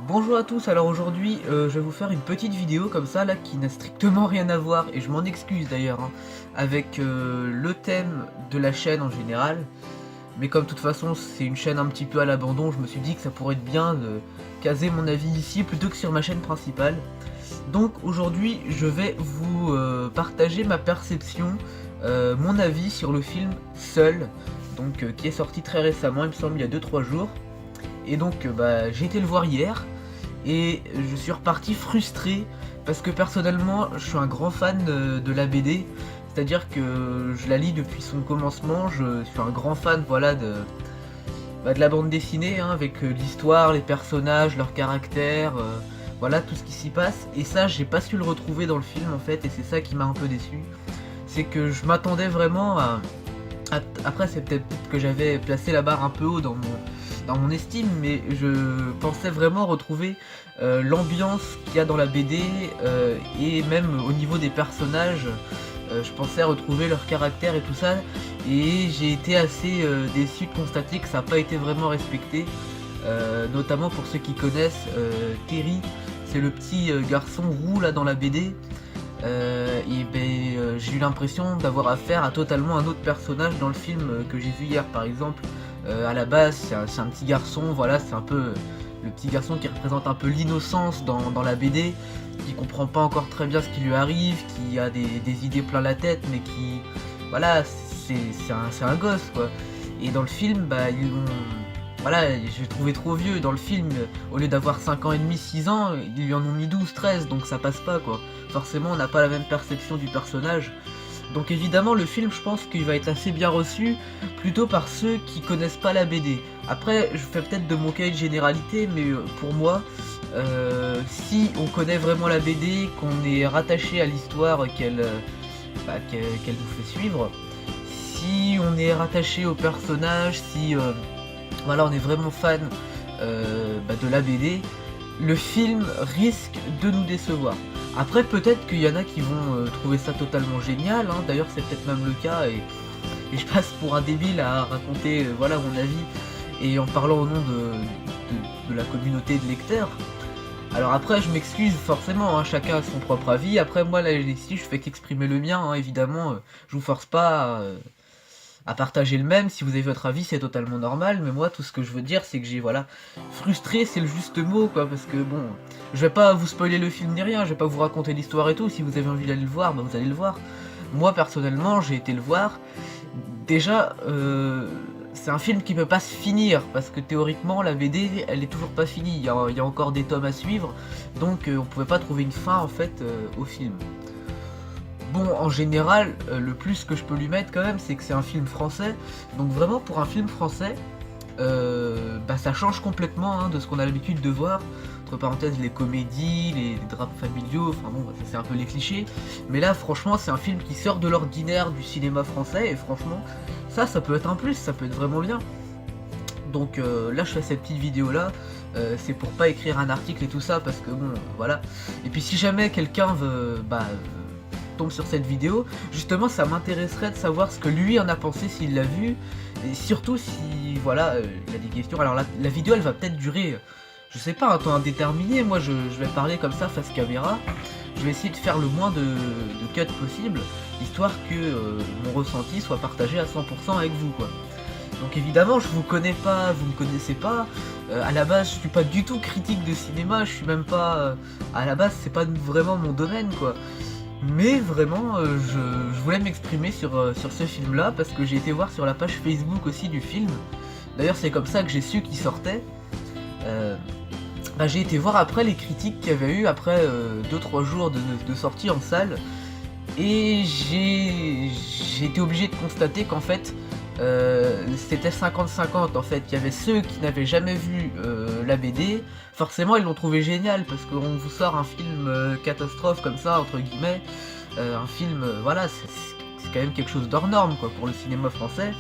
Bonjour à tous, alors aujourd'hui je vais vous faire une petite vidéo comme ça là qui n'a strictement rien à voir, et je m'en excuse d'ailleurs, hein, avec le thème de la chaîne en général. Mais comme de toute façon c'est une chaîne un petit peu à l'abandon, je me suis dit que ça pourrait être bien de caser mon avis ici plutôt que sur ma chaîne principale. Donc aujourd'hui je vais vous partager ma perception, mon avis sur le film Seul, donc qui est sorti très récemment, il me semble il y a 2-3 jours. Et donc j'ai été le voir hier et je suis reparti frustré parce que personnellement je suis un grand fan de la BD, c'est-à-dire que je la lis depuis son commencement, je suis un grand fan voilà de la bande dessinée, hein, avec l'histoire, les personnages, leurs caractères, voilà tout ce qui s'y passe, et ça j'ai pas su le retrouver dans le film en fait, et c'est ça qui m'a un peu déçu. C'est que je m'attendais vraiment après c'est peut-être que j'avais placé la barre un peu haut dans mon estime, mais je pensais vraiment retrouver l'ambiance qu'il y a dans la BD, et même au niveau des personnages, je pensais retrouver leur caractère et tout ça, et j'ai été assez déçu de constater que ça n'a pas été vraiment respecté, notamment pour ceux qui connaissent Terry, c'est le petit garçon roux là dans la BD. J'ai eu l'impression d'avoir affaire à totalement un autre personnage dans le film que j'ai vu hier par exemple. À la base c'est un petit garçon, voilà, c'est un peu le petit garçon qui représente un peu l'innocence dans la BD, qui comprend pas encore très bien ce qui lui arrive, qui a des idées plein la tête, mais qui, voilà, c'est un gosse quoi. Et dans le film, ils l'ont, voilà, je l'ai trouvé trop vieux dans le film, au lieu d'avoir 5 ans et demi, 6 ans, ils lui en ont mis 12, 13, donc ça passe pas quoi. Forcément on n'a pas la même perception du personnage. Donc évidemment le film, je pense qu'il va être assez bien reçu, plutôt par ceux qui connaissent pas la BD. Après je fais peut-être de mon cahier de généralité, mais pour moi, si on connaît vraiment la BD, qu'on est rattaché à l'histoire qu'elle nous fait suivre, si on est rattaché au personnage, si voilà, on est vraiment fan de la BD, le film risque de nous décevoir. Après peut-être qu'il y en a qui vont trouver ça totalement génial, hein. D'ailleurs c'est peut-être même le cas, et je passe pour un débile à raconter voilà mon avis, et en parlant au nom de la communauté de lecteurs. Alors après je m'excuse forcément, hein, chacun a son propre avis, après moi là ici je fais qu'exprimer le mien, hein, évidemment, je vous force pas à partager le même. Si vous avez votre avis c'est totalement normal, mais moi tout ce que je veux dire c'est que j'ai, voilà, frustré c'est le juste mot quoi, parce que bon, je vais pas vous spoiler le film ni rien, je vais pas vous raconter l'histoire et tout, si vous avez envie d'aller le voir, vous allez le voir. Moi personnellement j'ai été le voir, déjà c'est un film qui peut pas se finir, parce que théoriquement la BD elle est toujours pas finie, il y a encore des tomes à suivre, donc on pouvait pas trouver une fin en fait au film. Bon, en général, le plus que je peux lui mettre quand même, c'est que c'est un film français. Donc vraiment, pour un film français, ça change complètement, hein, de ce qu'on a l'habitude de voir. Entre parenthèses, les comédies, les drames familiaux, enfin bon, ça c'est un peu les clichés. Mais là, franchement, c'est un film qui sort de l'ordinaire du cinéma français. Et franchement, ça peut être un plus, ça peut être vraiment bien. Donc là, je fais cette petite vidéo là. C'est pour pas écrire un article et tout ça, parce que bon, voilà. Et puis si jamais quelqu'un tombe sur cette vidéo, justement ça m'intéresserait de savoir ce que lui en a pensé, s'il l'a vu, et surtout si, voilà, il y a des questions. Alors la vidéo elle va peut-être durer, je sais pas, un temps indéterminé. Moi je vais parler comme ça face caméra, je vais essayer de faire le moins de cuts possible, histoire que mon ressenti soit partagé à 100% avec vous quoi. Donc évidemment je vous connais pas, vous me connaissez pas, à la base je suis pas du tout critique de cinéma, je suis même pas, à la base c'est pas vraiment mon domaine quoi. Mais vraiment, je voulais m'exprimer sur ce film-là, parce que j'ai été voir sur la page Facebook aussi du film. D'ailleurs, c'est comme ça que j'ai su qu'il sortait. Euh, j'ai été voir après les critiques qu'il y avait eu après 2-3 jours de sortie en salle. Et j'ai été obligé de constater qu'en fait, c'était 50-50 en fait. Il y avait ceux qui n'avaient jamais vu la BD, forcément ils l'ont trouvé génial, parce qu'on vous sort un film catastrophe comme ça, entre guillemets, un film, voilà, c'est quand même quelque chose d'hors norme quoi pour le cinéma français.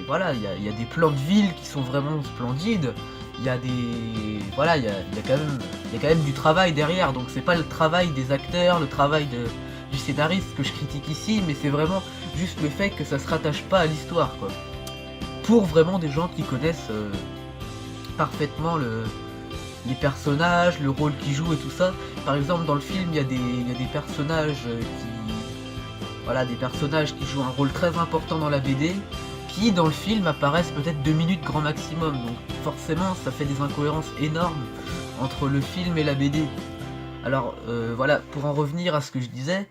Voilà, il y a des plans de ville qui sont vraiment splendides, il y a des, voilà, il y a quand même du travail derrière, donc c'est pas le travail des acteurs, le travail du scénariste que je critique ici, mais c'est vraiment juste le fait que ça se rattache pas à l'histoire quoi. Pour vraiment des gens qui connaissent parfaitement les personnages, le rôle qu'ils jouent et tout ça. Par exemple dans le film il y a des personnages des personnages qui jouent un rôle très important dans la BD, qui dans le film apparaissent peut-être 2 minutes grand maximum, donc forcément ça fait des incohérences énormes entre le film et la BD. Alors voilà, pour en revenir à ce que je disais,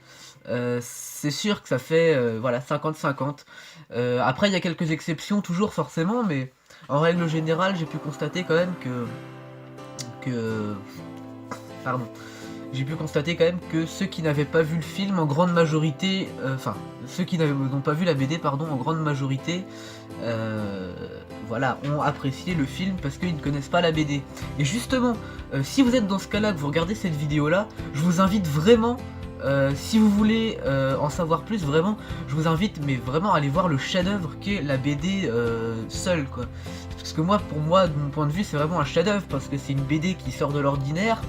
c'est sûr que ça fait voilà 50-50. Après il y a quelques exceptions toujours forcément, mais en règle générale j'ai pu constater quand même que pardon, j'ai pu constater quand même que ceux qui n'avaient pas vu le film en grande majorité, ceux qui n'ont pas vu la BD pardon en grande majorité, voilà, ont apprécié le film parce qu'ils ne connaissent pas la BD. Et justement, si vous êtes dans ce cas-là, que vous regardez cette vidéo-là, je vous invite vraiment, si vous voulez en savoir plus, vraiment, je vous invite mais vraiment à aller voir le chef-d'œuvre qu'est la BD seule, quoi. Parce que moi, pour moi, de mon point de vue, c'est vraiment un chef-d'œuvre parce que c'est une BD qui sort de l'ordinaire.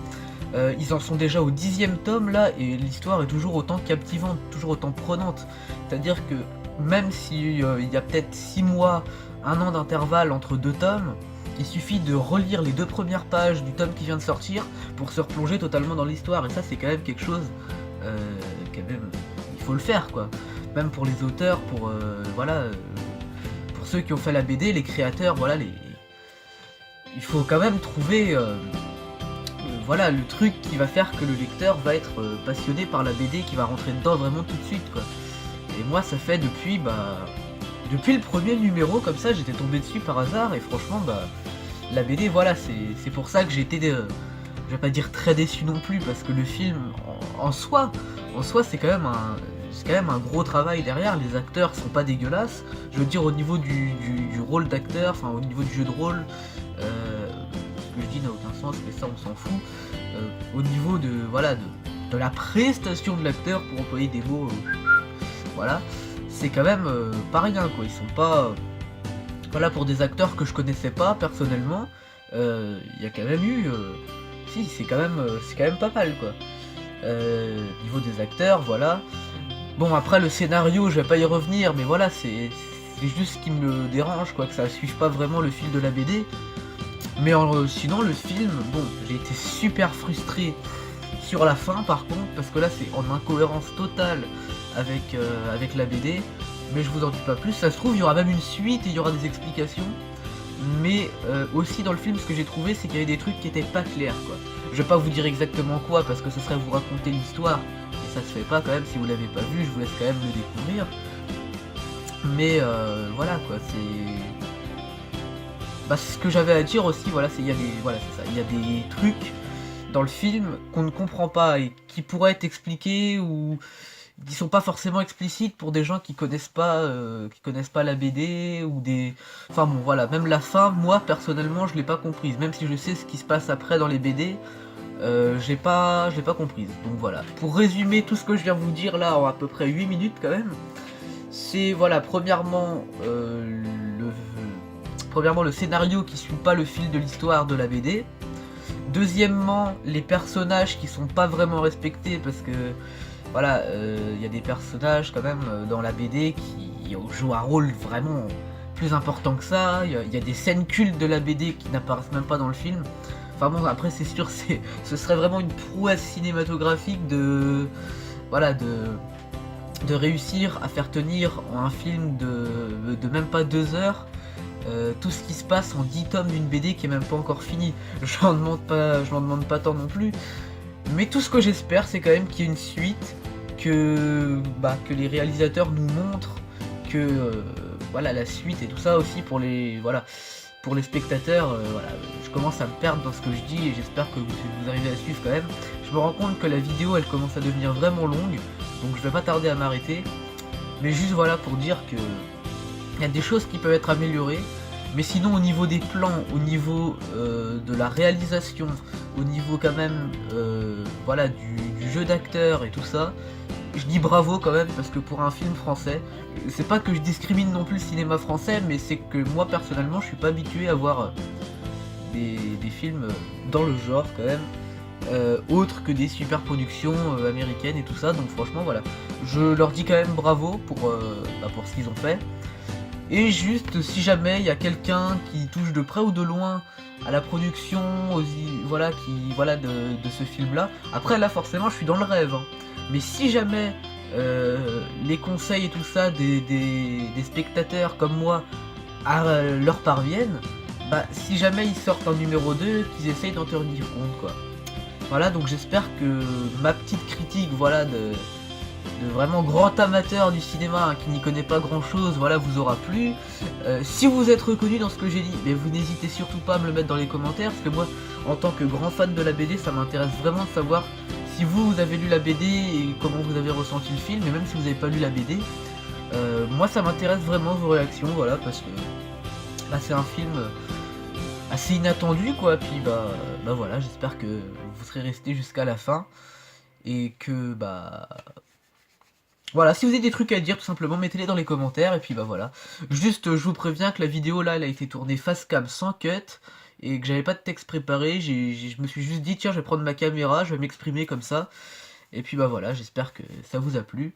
Ils en sont déjà au 10e tome là et l'histoire est toujours autant captivante, toujours autant prenante. C'est-à-dire que même s'il y a peut-être 6 mois, 1 an d'intervalle entre 2 tomes, il suffit de relire les 2 premières pages du tome qui vient de sortir pour se replonger totalement dans l'histoire. Et ça c'est quand même quelque chose, quand même, il faut le faire quoi. Même pour les auteurs, pour pour ceux qui ont fait la BD, les créateurs, voilà, il faut quand même trouver... voilà le truc qui va faire que le lecteur va être passionné par la BD, qui va rentrer dedans vraiment tout de suite quoi. Et moi ça fait depuis le premier numéro comme ça, j'étais tombé dessus par hasard et franchement la BD voilà, c'est pour ça que j'ai été, je vais pas dire très déçu non plus parce que le film en soi c'est quand même un gros travail derrière, les acteurs sont pas dégueulasses, je veux dire au niveau du rôle d'acteur, enfin au niveau du jeu de rôle, ce que je dis n'a aucun sens mais ça on s'en fout. Au niveau de la prestation de l'acteur, pour employer des mots, voilà, c'est quand même pas rien quoi, ils sont pas... voilà, pour des acteurs que je connaissais pas personnellement, il y a quand même eu... si, c'est quand même pas mal quoi. Niveau des acteurs, voilà. Bon après le scénario, je vais pas y revenir, mais voilà, c'est juste ce qui me dérange quoi, que ça suive pas vraiment le fil de la BD. Mais sinon le film, bon, j'ai été super frustré sur la fin par contre, parce que là c'est en incohérence totale avec la BD, mais je vous en dis pas plus, ça se trouve il y aura même une suite et il y aura des explications, mais aussi dans le film ce que j'ai trouvé c'est qu'il y avait des trucs qui étaient pas clairs quoi. Je vais pas vous dire exactement quoi parce que ce serait vous raconter l'histoire, et ça se fait pas quand même, si vous l'avez pas vu, je vous laisse quand même le découvrir. Mais voilà quoi, c'est ce que j'avais à dire aussi, voilà, il y a des trucs dans le film qu'on ne comprend pas et qui pourraient être expliqués ou qui sont pas forcément explicites pour des gens qui connaissent pas la BD ou des... Enfin bon voilà, même la fin, moi personnellement je l'ai pas comprise, même si je sais ce qui se passe après dans les BD, je l'ai pas comprise. Donc voilà, pour résumer tout ce que je viens de vous dire là en à peu près 8 minutes quand même, c'est voilà, premièrement le scénario qui suit pas le fil de l'histoire de la BD. Deuxièmement, les personnages qui sont pas vraiment respectés parce que voilà, y a des personnages quand même dans la BD qui jouent un rôle vraiment plus important que ça. Il y a des scènes cultes de la BD qui n'apparaissent même pas dans le film. Enfin bon, après c'est sûr, ce serait vraiment une prouesse cinématographique de réussir à faire tenir un film de même pas 2 heures. Tout ce qui se passe en 10 tomes d'une BD qui est même pas encore finie. Je m'en demande pas tant non plus. Mais tout ce que j'espère c'est quand même qu'il y ait une suite, que les réalisateurs nous montrent que voilà, la suite et tout ça aussi pour les spectateurs. Voilà, je commence à me perdre dans ce que je dis et j'espère que vous arrivez à suivre quand même. Je me rends compte que la vidéo elle commence à devenir vraiment longue, donc je vais pas tarder à m'arrêter. Mais juste voilà pour dire que il y a des choses qui peuvent être améliorées, mais sinon au niveau des plans, au niveau de la réalisation, au niveau quand même voilà, du jeu d'acteur et tout ça, je dis bravo quand même, parce que pour un film français, c'est pas que je discrimine non plus le cinéma français, mais c'est que moi personnellement je suis pas habitué à voir des films dans le genre quand même, autres que des super productions américaines et tout ça, donc franchement voilà, je leur dis quand même bravo pour ce qu'ils ont fait. Et juste, si jamais il y a quelqu'un qui touche de près ou de loin à la production, voilà, de ce film-là. Après, là, forcément, je suis dans le rêve, hein. Mais si jamais les conseils et tout ça des spectateurs comme moi leur parviennent, bah, si jamais ils sortent un numéro 2, qu'ils essayent d'en tenir compte, quoi. Voilà, donc j'espère que ma petite critique, voilà, de vraiment grand amateur du cinéma, hein, qui n'y connaît pas grand chose, voilà, vous aura plu. Si vous êtes reconnu dans ce que j'ai dit, mais vous n'hésitez surtout pas à me le mettre dans les commentaires, parce que moi, en tant que grand fan de la BD, ça m'intéresse vraiment de savoir si vous avez lu la BD et comment vous avez ressenti le film, et même si vous n'avez pas lu la BD, moi ça m'intéresse vraiment vos réactions, voilà, parce que bah, c'est un film assez inattendu, quoi, puis bah voilà, j'espère que vous serez restés jusqu'à la fin, et que bah... Voilà, si vous avez des trucs à dire, tout simplement, mettez-les dans les commentaires, et puis bah voilà. Juste, je vous préviens que la vidéo, là, elle a été tournée face cam sans cut, et que j'avais pas de texte préparé, je me suis juste dit, tiens, je vais prendre ma caméra, je vais m'exprimer comme ça, et puis bah voilà, j'espère que ça vous a plu,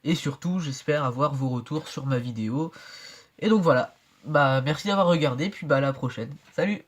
et surtout, j'espère avoir vos retours sur ma vidéo, et donc voilà, bah merci d'avoir regardé, puis bah à la prochaine, salut!